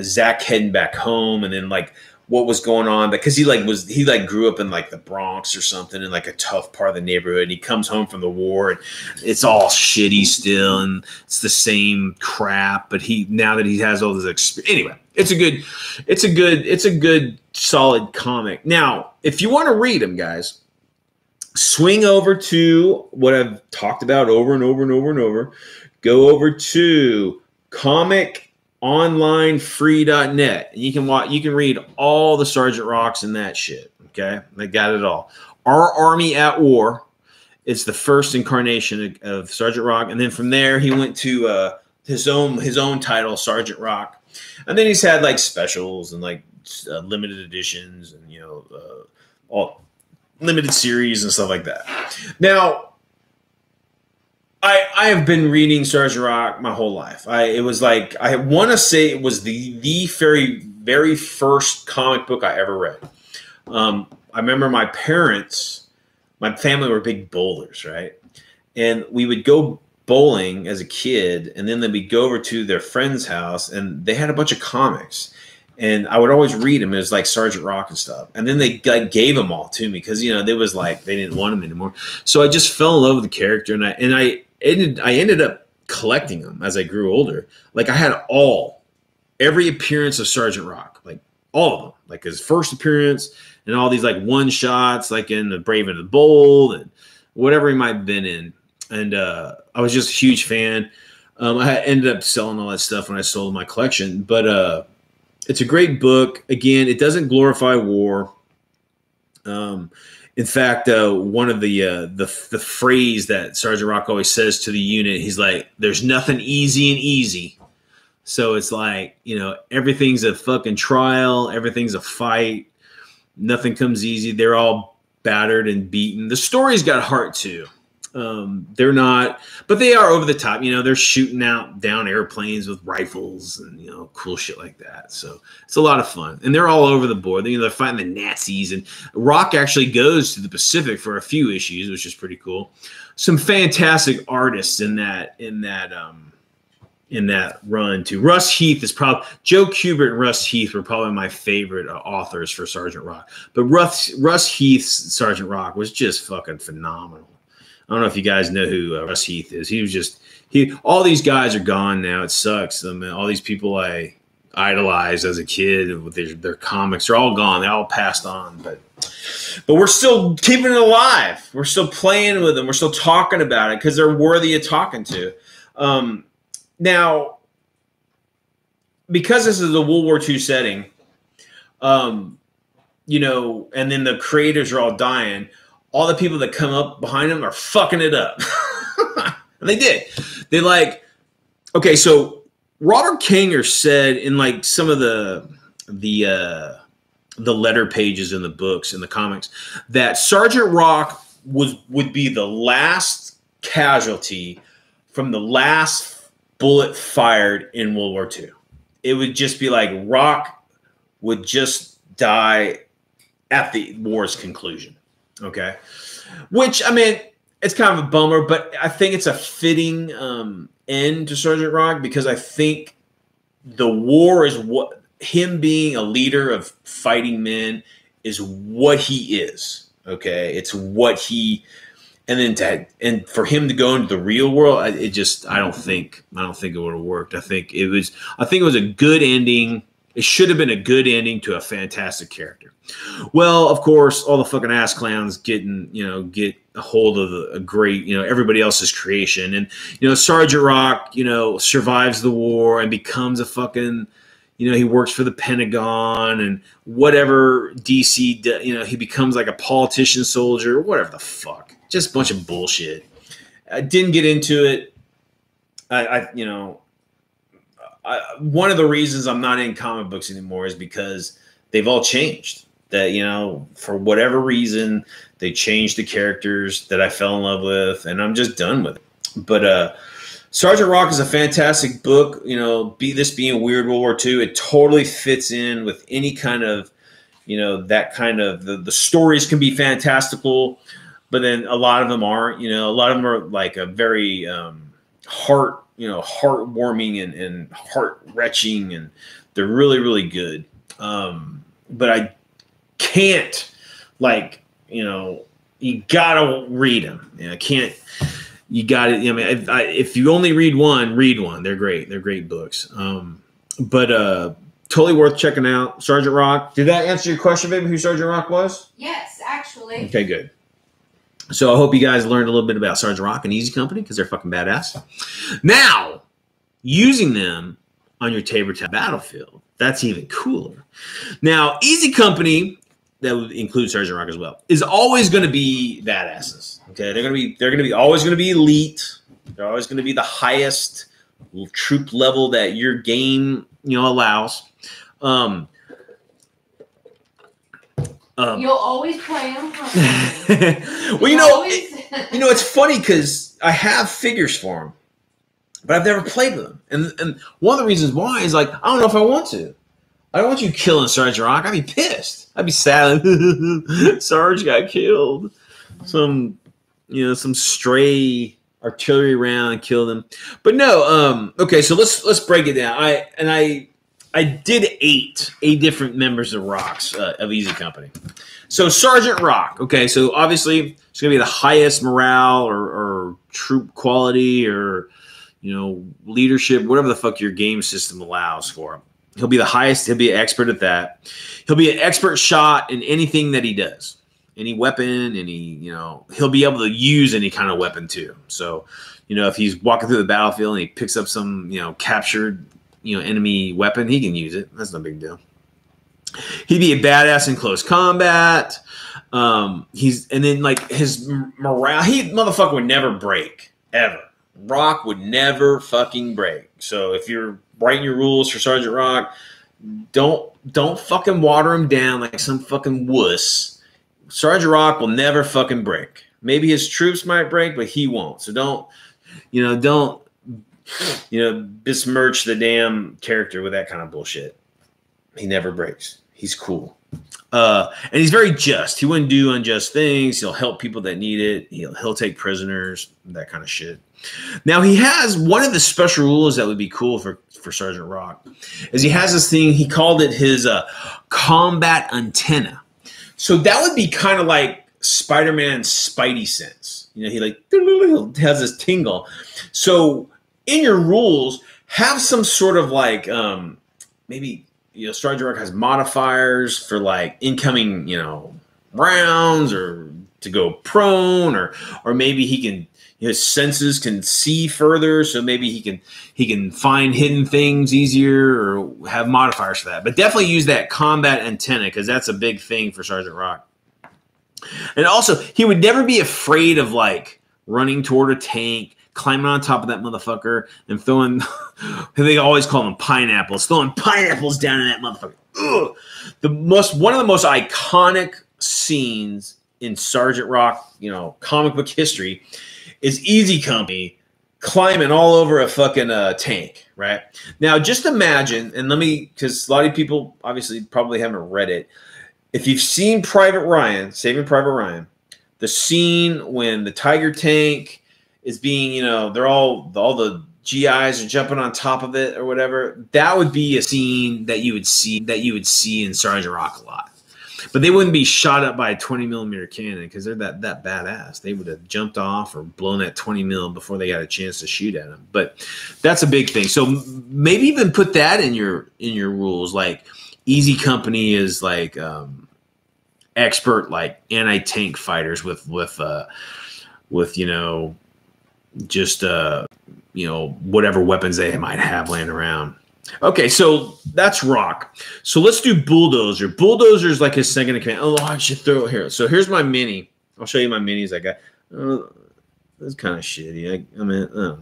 Zach heading back home, and then like what was going on, because he grew up in like the Bronx or something, in like a tough part of the neighborhood. And he comes home from the war, and it's all shitty still, and it's the same crap. But now that he has all this experience, anyway, it's a good solid comic. Now, if you want to read them, guys, swing over to what I've talked about over and over and over and over. Go over to comiconlinefree.net, and you can read all the Sergeant Rocks and that shit. Okay, they got it all. Our Army at War. It's the first incarnation of Sergeant Rock, and then from there he went to his own title, Sergeant Rock, and then he's had like specials and like limited editions, and all limited series and stuff like that. Now, I have been reading Sergeant Rock my whole life. I want to say it was the very, very first comic book I ever read. I remember my family were big bowlers, right? And we would go bowling as a kid, and then we'd go over to their friend's house, and they had a bunch of comics. And I would always read them. It was like Sergeant Rock and stuff. And then they gave them all to me because, they was like, they didn't want them anymore. So I just fell in love with the character, and I ended up collecting them as I grew older. Like I had every appearance of Sergeant Rock, like all of them, like his first appearance and all these like one shots, like in The Brave and the Bold and whatever he might have been in. And I was just a huge fan. I ended up selling all that stuff when I sold my collection, but it's a great book. Again, it doesn't glorify war. In fact, one of the phrase that Sergeant Rock always says to the unit, he's like, "There's nothing easy and easy." So it's like, everything's a fucking trial, everything's a fight, nothing comes easy. They're all battered and beaten. The story's got heart too. They're not, but they are over the top. They're shooting down airplanes with rifles and, cool shit like that. So it's a lot of fun, and they're all over the board. They're fighting the Nazis, and Rock actually goes to the Pacific for a few issues, which is pretty cool. Some fantastic artists in that run too. Russ Heath is Joe Kubert and Russ Heath were probably my favorite authors for Sergeant Rock. But Russ Heath's Sergeant Rock was just fucking phenomenal. I don't know if you guys know who Russ Heath is. All these guys are gone now. It sucks. I mean, all these people I idolized as a kid with their comics are all gone. They all passed on, but we're still keeping it alive. We're still playing with them. We're still talking about it because they're worthy of talking to. Now, because this is a World War II setting, and then the creators are all dying, all the people that come up behind them are fucking it up. And they did. Okay, so Robert Kanger said in like some of the letter pages in the books, in the comics, that Sergeant Rock would be the last casualty from the last bullet fired in World War II. It would just be like Rock would just die at the war's conclusion. Okay. Which, I mean, it's kind of a bummer, but I think it's a fitting end to Sergeant Rock, because I think the war is him being a leader of fighting men is what he is. Okay. It's what he, and for him to go into the real world, I don't think it would have worked. I think it was a good ending. It should have been a good ending to a fantastic character. Well, of course, all the fucking ass clowns get a hold of a great, everybody else's creation. And, Sergeant Rock, survives the war and becomes a fucking, he works for the Pentagon and whatever DC, he becomes like a politician soldier, whatever the fuck. Just a bunch of bullshit. I didn't get into it. One of the reasons I'm not in comic books anymore is because they've all changed. That, for whatever reason, they changed the characters that I fell in love with, and I'm just done with it. But Sergeant Rock is a fantastic book. This being Weird World War II, it totally fits in with any kind of, that kind of, the stories can be fantastical, but then a lot of them aren't. A lot of them are like a very heartwarming and heart-wrenching, and they're really, really good. But I can't, you gotta read them. I can't. You got it. If you only read one, read one. They're great. They're great books. But totally worth checking out. Sergeant Rock. Did that answer your question, baby? Who Sergeant Rock was? Yes, actually. Okay, good. So I hope you guys learned a little bit about Sergeant Rock and Easy Company because they're fucking badass. Now, using them on your tabletop battlefield, that's even cooler. Now, Easy Company, that would include Sergeant Rock as well, is always going to be badasses. Okay, they're always going to be elite. They're always going to be the highest troop level that your game allows. You'll always play them. Well, it's funny because I have figures for them, but I've never played with them. And one of the reasons why is I don't know if I want to. I don't want you killing Sergeant Rock. I'd be pissed. I'd be sad. Sarge got killed. Some stray artillery round killed him. But no. Okay, so let's break it down. I did eight different members of Rocks of Easy Company. So Sergeant Rock. Okay, so obviously it's gonna be the highest morale or troop quality or leadership, whatever the fuck your game system allows for him. He'll be the highest. He'll be an expert at that. He'll be an expert shot in anything that he does. Any weapon, he'll be able to use any kind of weapon too. So, if he's walking through the battlefield and he picks up some, captured, enemy weapon, he can use it. That's no big deal. He'd be a badass in close combat. His morale, motherfucker would never break ever. Rock would never fucking break. So if you're writing your rules for Sergeant Rock, don't fucking water him down like some fucking wuss. Sergeant Rock will never fucking break. Maybe his troops might break, but he won't. So don't besmirch the damn character with that kind of bullshit. He never breaks. He's cool. And he's very just. He wouldn't do unjust things. He'll help people that need it. He'll take prisoners, that kind of shit. Now, he has one of the special rules that would be cool for Sergeant Rock is he has this thing. He called it his combat antenna. So that would be kind of like Spider-Man's Spidey sense. He has this tingle. So in your rules, have some sort of maybe Sergeant Rock has modifiers for incoming rounds or to go prone or maybe he can his senses can see further, so maybe he can find hidden things easier or have modifiers for that. But definitely use that combat antenna because that's a big thing for Sergeant Rock. And also, he would never be afraid of running toward a tank, climbing on top of that motherfucker, and throwing. They always call them pineapples. Throwing pineapples down in that motherfucker. Ugh. One of the most iconic scenes in Sergeant Rock, comic book history, is Easy Company climbing all over a fucking tank, right? Now, just imagine, and because a lot of people obviously probably haven't read it. If you've seen Private Ryan, Saving Private Ryan, the scene when the Tiger tank is being, they're all the GIs are jumping on top of it or whatever, that would be a scene that you would see in Sergeant Rock a lot. But they wouldn't be shot up by a 20 millimeter cannon because they're that badass. They would have jumped off or blown that 20 mil before they got a chance to shoot at them. But that's a big thing. So maybe even put that in your rules. Easy Company is expert anti-tank fighters with whatever weapons they might have laying around. Okay, so that's Rock. So let's do Bulldozer. Bulldozer is his second in command. Oh, I should throw it here. So here's my mini. I'll show you my minis I got. That's kind of shitty. I don't know,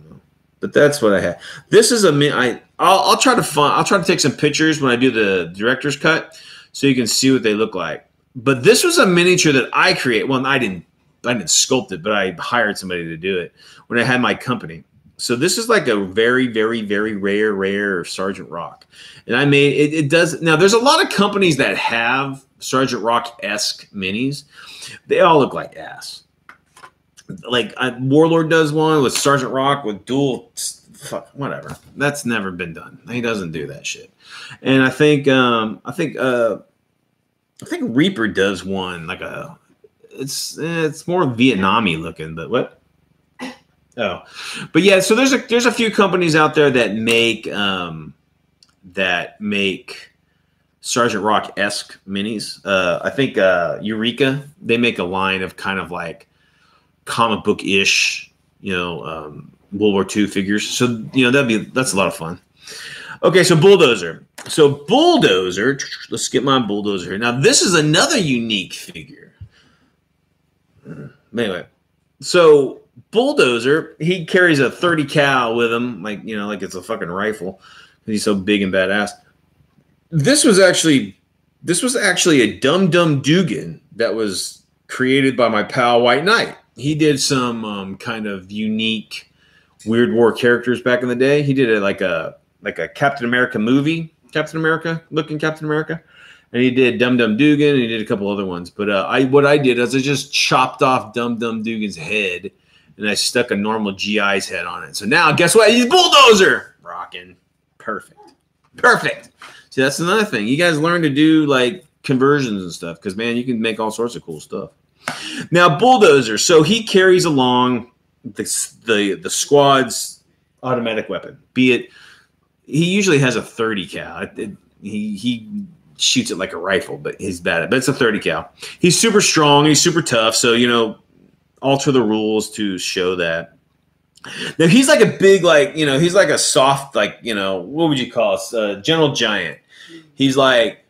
but that's what I had. This is a mini. I'll try to take some pictures when I do the director's cut, so you can see what they look like. But this was a miniature that I created. Well, I didn't sculpt it, but I hired somebody to do it when I had my company. So this is a very, very, very rare Sergeant Rock. And I made it does. Now, there's a lot of companies that have Sergeant Rock-esque minis. They all look like ass. Warlord does one with Sergeant Rock with dual fuck, whatever. That's never been done. He doesn't do that shit. And I think Reaper does one like it's more Vietnamese looking, but what? Oh, but yeah. So there's a few companies out there that make Sergeant Rock-esque minis. I think Eureka, they make a line of kind of like comic book-ish, World War II figures. So that's a lot of fun. Okay, so Bulldozer. Let's get my Bulldozer here. Now this is another unique figure. Anyway, so Bulldozer, he carries a 30 cal with him, like it's a fucking rifle. He's so big and badass. This was actually a Dum Dum Dugan that was created by my pal White Knight. He did some kind of unique Weird War characters back in the day. He did it like a Captain America movie, Captain America, and he did Dum Dum Dugan, and he did a couple other ones. But what I did is I just chopped off Dum Dum Dugan's head, and I stuck a normal GI's head on it. So now, guess what? He's Bulldozer, rocking, perfect. See, that's another thing. You guys learn to do like conversions and stuff because, man, you can make all sorts of cool stuff. Now, Bulldozer. So he carries along the squad's automatic weapon. Be it, he usually has a 30 cal. He shoots it like a rifle, but he's bad at it. But it's a 30 cal. He's super strong. He's super tough. So, alter the rules to show that. Now he's like a big, he's like a soft, what would you call it? Gentle giant. He's like,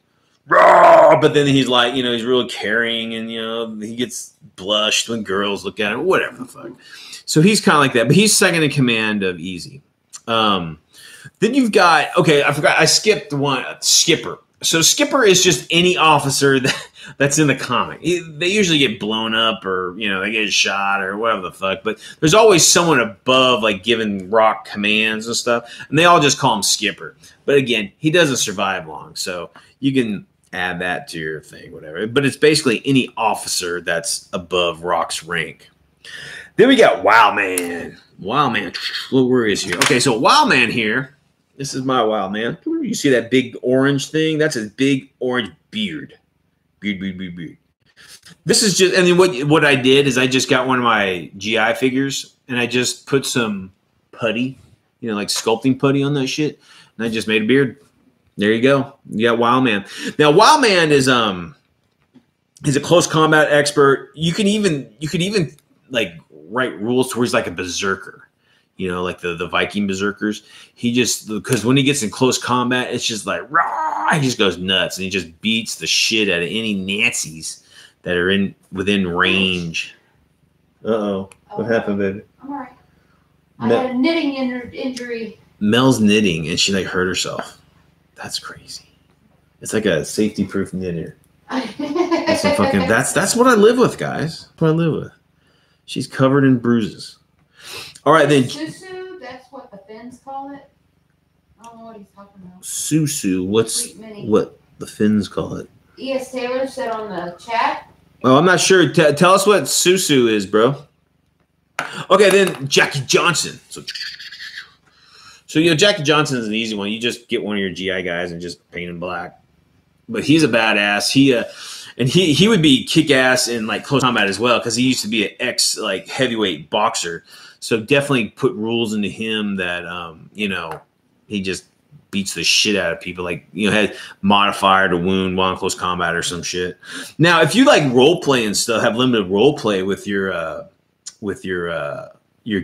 raw, but then he's like, he's really caring, and he gets blushed when girls look at him, whatever the fuck. So he's kind of like that, but he's second in command of Easy. Then you've got, I forgot, I skipped one, Skipper. So Skipper is just any officer that's in the comic. They usually get blown up or, they get shot or whatever the fuck. But there's always someone above, like, giving Rock commands and stuff. And they all just call him Skipper. But again, he doesn't survive long. So you can add that to your thing, whatever. But it's basically any officer that's above Rock's rank. Then we got Wild Man. Where is he? Okay, so Wild Man here. This is my Wild Man. You see that big orange thing? That's his big orange beard. Beard. This is just, and then what I did is I just got one of my GI figures and I just put some putty, like sculpting putty on that shit, and I just made a beard. There you go. You got Wild Man. Now Wild Man is he's a close combat expert. You could even like write rules to where he's like a berserker. Like the Viking berserkers. He just, because when he gets in close combat, it's just like, rah, he just goes nuts and he just beats the shit out of any Nazis that are within range. Uh-oh. What happened, baby? I'm all right. I had a knitting injury. Mel's knitting and she hurt herself. That's crazy. It's like a safety-proof knitter. That's what I live with, guys. That's what I live with. She's covered in bruises. All right, then. Susu, that's what the Finns call it. I don't know what he's talking about. Susu, what the Finns call it. E.S. Taylor said on the chat. Oh, I'm not sure. Tell us what Susu is, bro. Okay, then Jackie Johnson. So Jackie Johnson is an easy one. You just get one of your GI guys and just paint him black. But he's a badass. He would be kick-ass in like close combat as well because he used to be an heavyweight boxer. So definitely put rules into him that he just beats the shit out of people. Had modifier to wound while in close combat or some shit. Now, if you like role play and stuff, have limited role play with your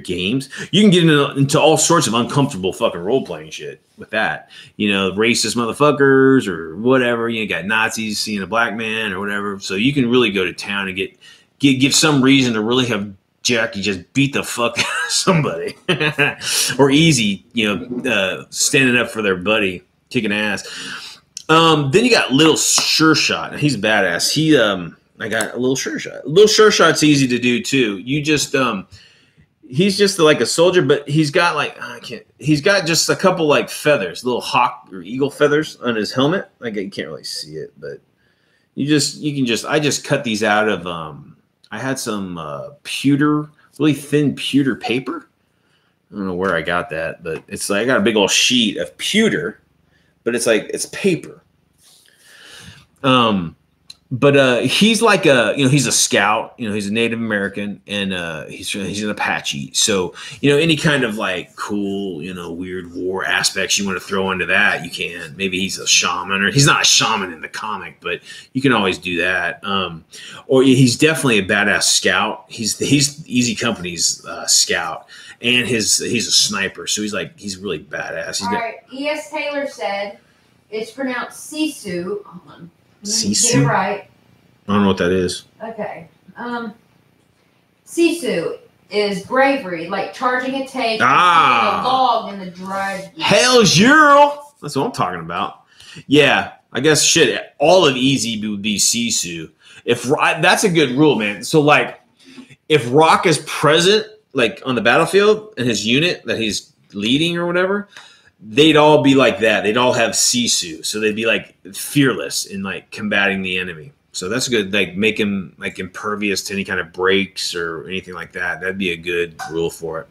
games, you can get into all sorts of uncomfortable fucking role playing shit with that. Racist motherfuckers or whatever. You got Nazis seeing a black man or whatever. So you can really go to town and give some reason to really have Jackie just beat the fuck out of somebody. Or Easy, standing up for their buddy, kicking ass. Then you got Little Sure Shot. He's badass. I got a Little Sure Shot. Little Sure Shot's easy to do too. You just he's just like a soldier, but he's got he's got just a couple like feathers, little hawk or eagle feathers on his helmet. You can't really see it, but I just cut these out of I had some really thin pewter paper, I don't know where I got that, but it's like I got a big old sheet of pewter, but it's like it's paper. But he's like he's a scout, he's a Native American, and he's an Apache. So, any kind of like cool, weird war aspects you want to throw into that, you can. Maybe he's a shaman, or he's not a shaman in the comic, but you can always do that. Or he's definitely a badass scout. He's Easy Company's scout, and he's a sniper. So he's really badass. All right. E.S. Taylor said it's pronounced Sisu. Hold on. Sisu? Get it right. I don't know what that is. Okay. Sisu is bravery, like charging a tank, a log in the dry. Hell's Euro. That's what I'm talking about. Yeah, I guess shit. All of Easy would be Sisu. That's a good rule, man. So like, if Rock is present, like on the battlefield, and his unit that he's leading or whatever, they'd all be like that. They'd all have Sisu. So they'd be like fearless in like combating the enemy. So that's good. Like make him like impervious to any kind of breaks or anything like that. That'd be a good rule for it.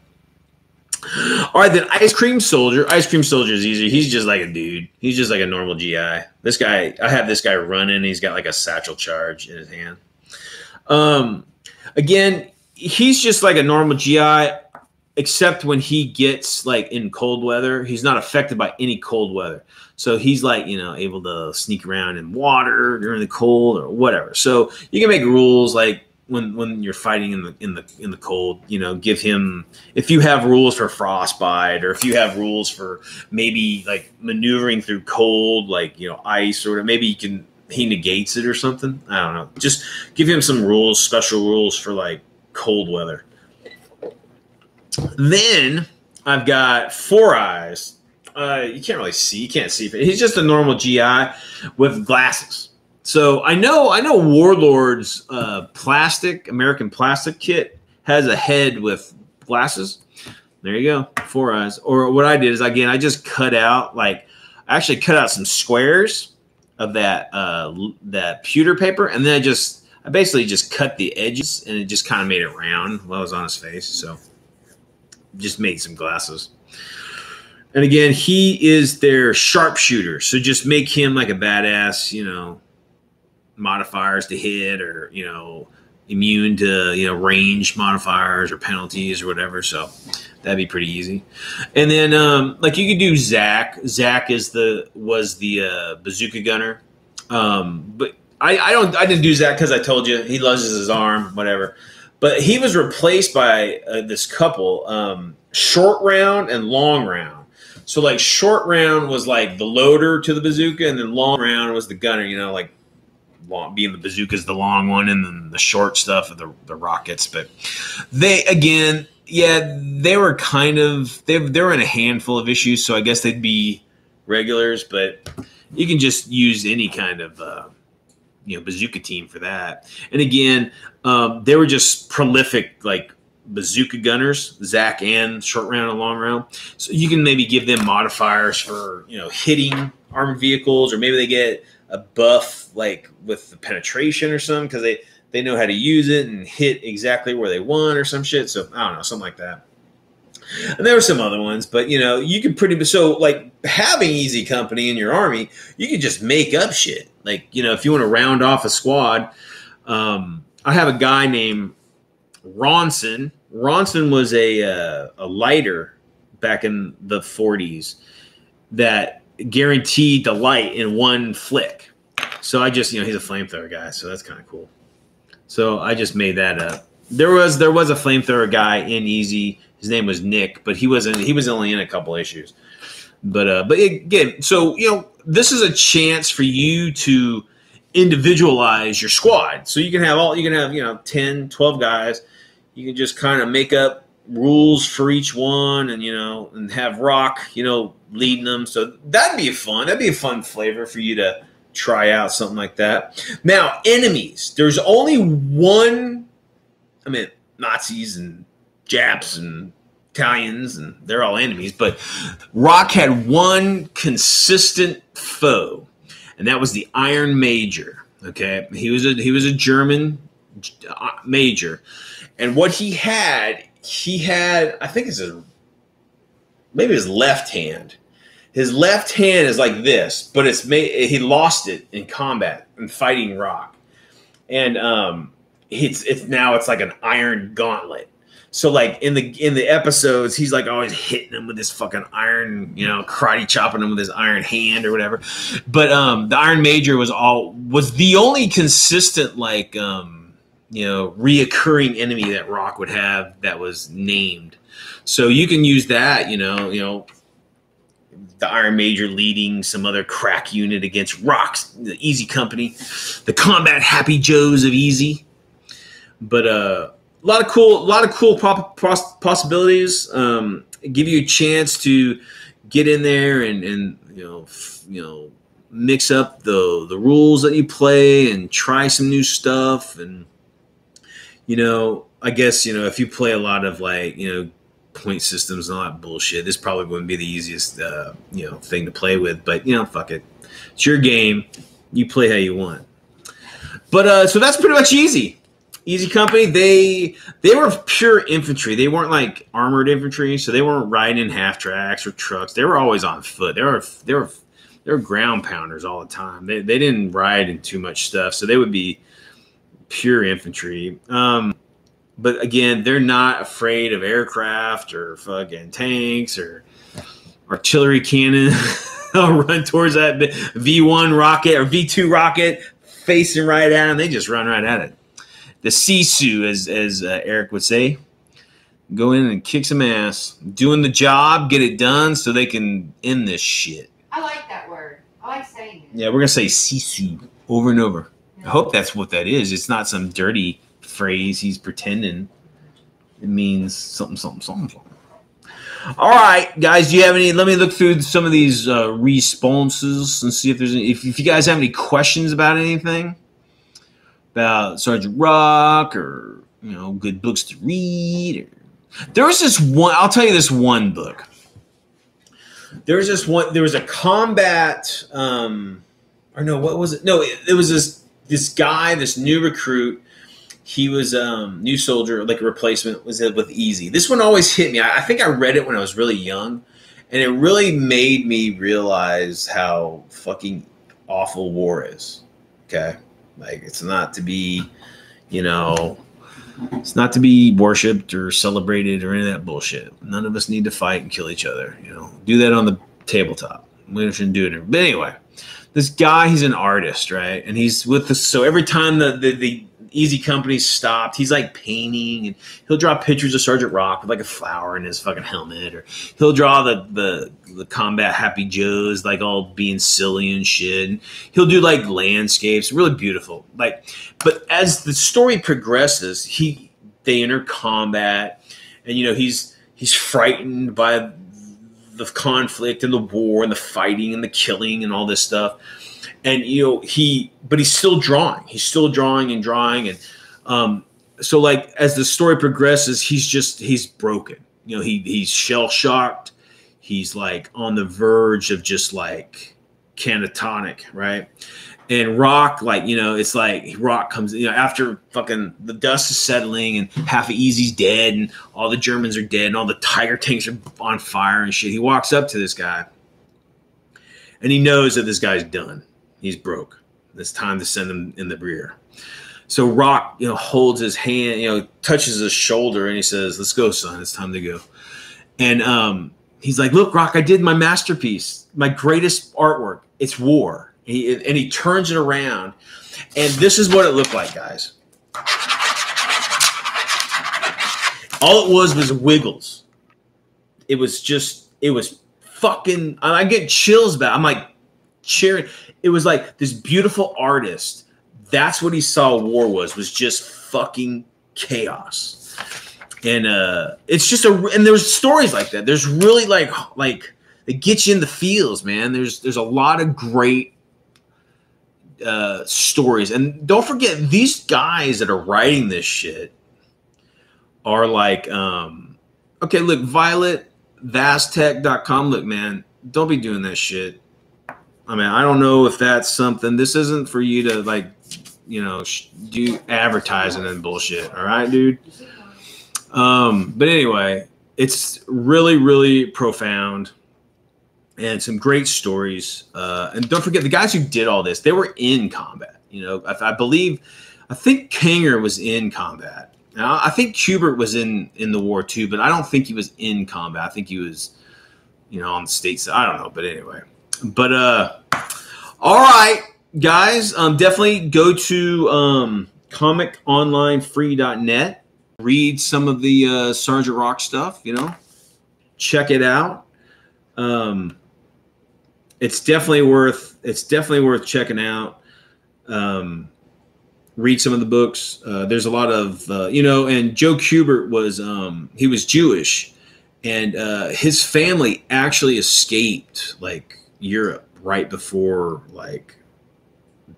All right, then Ice Cream Soldier. Ice Cream Soldier is easy. He's just like a dude. He's just like a normal GI. This guy, I have this guy running. He's got like a satchel charge in his hand. Again, he's just like a normal GI. Except when he gets like in cold weather, he's not affected by any cold weather. So he's like, able to sneak around in water during the cold or whatever. So you can make rules like when you're fighting in the cold, give him, if you have rules for frostbite, or if you have rules for maybe like maneuvering through cold, like, ice or whatever, maybe he negates it or something. I don't know. Just give him some rules, special rules for like cold weather. Then I've got Four Eyes. You can't really see. You can't see. He's just a normal GI with glasses. So I know Warlord's American plastic kit has a head with glasses. There you go, Four Eyes. Or what I did is, again, I just cut out I actually cut out some squares of that pewter paper, and then I basically just cut the edges, and it just kind of made it round while it was on his face. So just made some glasses. And again, he is their sharpshooter. So just make him like a badass, modifiers to hit, or, immune to, range modifiers or penalties or whatever. So that'd be pretty easy. And then, you could do Zach. Zach was the bazooka gunner. But I didn't do Zach because I told you he loses his arm, whatever. But he was replaced by this couple, Short Round and Long Round. So like Short Round was like the loader to the bazooka, and then Long Round was the gunner, being the bazooka's the long one, and then the short stuff of the rockets. But they were kind of, they were in a handful of issues, so I guess they'd be regulars, but you can just use any kind of bazooka team for that. And again, they were just prolific, like bazooka gunners, Zach and Short Round and Long Round. So you can maybe give them modifiers for, hitting armored vehicles, or maybe they get a buff like with the penetration or something, because they know how to use it and hit exactly where they want or some shit. So I don't know, something like that. And there were some other ones, but you could so like having Easy Company in your army, you could just make up shit. Like, if you want to round off a squad, I have a guy named Ronson. Ronson was a lighter back in the 40s that guaranteed the light in one flick. So I just, he's a flamethrower guy, so that's kind of cool. So I just made that up. There was a flamethrower guy in Easy. His name was Nick, but he was only in a couple issues. But again, so this is a chance for you to individualize your squad. So you can have 10, 12 guys. You can just kind of make up rules for each one, and have Rock, leading them. So that'd be fun. That'd be a fun flavor for you to try out, something like that. Now, enemies. There's only one. I mean, Nazis and Japs and Italians, and they're all enemies. But Rock had one consistent foe, and that was the Iron Major. Okay, he was a German major, and what he had, I think it's maybe his left hand. His left hand is like this, but he lost it in combat and fighting Rock. And it's like an iron gauntlet. So like in the episodes, he's like always hitting him with this fucking iron, karate chopping him with his iron hand or whatever. But the Iron Major was the only consistent reoccurring enemy that Rock would have that was named. So you can use that, the Iron Major leading some other crack unit against Rock's the Easy Company, the Combat Happy Joes of Easy. But a lot of cool possibilities. Give you a chance to get in there and mix up the rules that you play and try some new stuff. And I guess if you play a lot of point systems and all that bullshit, this probably wouldn't be the easiest thing to play with. But fuck it, it's your game. You play how you want. But so that's pretty much Easy Company. They were pure infantry. They weren't like armored infantry, so they weren't riding in half tracks or trucks. They were always on foot. They were ground pounders all the time. They didn't ride in too much stuff, so they would be pure infantry. But again, they're not afraid of aircraft or fucking tanks or artillery cannon. They'll run towards that V1 rocket or V2 rocket facing right at them. They just run right at it. The Sisu, as Eric would say, go in and kick some ass, doing the job, get it done so they can end this shit. I like that word. I like saying it. Yeah, we're going to say Sisu over and over. Yeah. I hope that's what that is. It's not some dirty phrase he's pretending. It means something. All right, guys, do you have any? Let me look through some of these responses and see if there's any, if you guys have any questions about anything. About Sergeant Rock or good books to read. There was this one. I'll tell you this one book. There was this one. There was a combat. Or no, what was it? No, it was this guy, this new recruit. He was new soldier, like a replacement. Was it with Easy? This one always hit me. I think I read it when I was really young, and it really made me realize how fucking awful war is. Okay. Like, it's not to be, it's not to be worshipped or celebrated or any of that bullshit. None of us need to fight and kill each other. Do that on the tabletop. We shouldn't do it. But anyway, this guy, he's an artist, right? And he's with us. So every time the Easy Company stopped, he's like painting, and he'll draw pictures of Sergeant Rock with like a flower in his fucking helmet, or he'll draw the Combat Happy Joes like all being silly and shit. And he'll do like landscapes, really beautiful. But as the story progresses, they enter combat, and he's frightened by the conflict and the war and the fighting and the killing and all this stuff. And but he's still drawing. He's still drawing and drawing, and so like as the story progresses, he's broken. He's shell shocked. He's like on the verge of just like catatonic, right? And Rock, it's like Rock comes, after fucking the dust is settling and half of Easy's dead and all the Germans are dead and all the Tiger tanks are on fire and shit. He walks up to this guy, and he knows that this guy's done. He's broke. It's time to send him in the rear. So Rock, holds his hand, touches his shoulder, and he says, "Let's go, son. It's time to go." And he's like, "Look, Rock, I did my masterpiece, my greatest artwork. It's war." And he turns it around, and this is what it looked like, guys. All it was wiggles. It was fucking. I get chills about it. I'm like cheering. It was like this beautiful artist. That's what he saw war was just fucking chaos. And it's just and there's stories like that. There's really like it gets you in the feels, man. There's a lot of great stories. And don't forget, these guys that are writing this shit are like okay, look, VioletVastech.com. Look, man, don't be doing that shit. I mean, I don't know if that's something. This isn't for you to do advertising and bullshit. All right, dude. But anyway, it's really, really profound and some great stories. And don't forget, the guys who did all this, they were in combat. You know, I think Kanger was in combat. Now, I think Kubert was in the war too, but I don't think he was in combat. I think he was, you know, on the state side. I don't know, but anyway. But all right, guys, definitely go to comiconlinefree.net. Read some of the Sergeant Rock stuff. You know, check it out. It's definitely worth checking out. Read some of the books. There's a lot of you know, and Joe Kubert was he was Jewish, and his family actually escaped like Europe right before like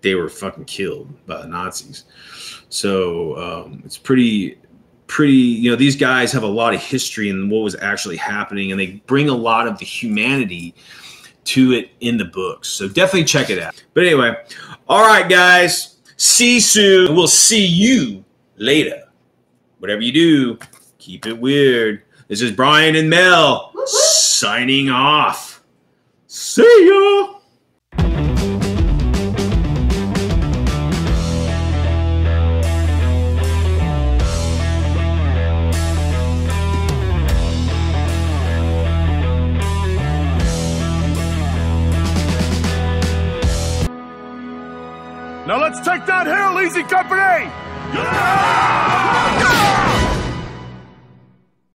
they were fucking killed by the Nazis. So it's pretty, you know, these guys have a lot of history in what was actually happening, and they bring a lot of the humanity to it in the books. So definitely check it out. But anyway, all right, guys, see you soon. We'll see you later. Whatever you do, keep it weird. This is Brian and Mel signing off. See ya. Now let's take that hill, easy company! Yeah!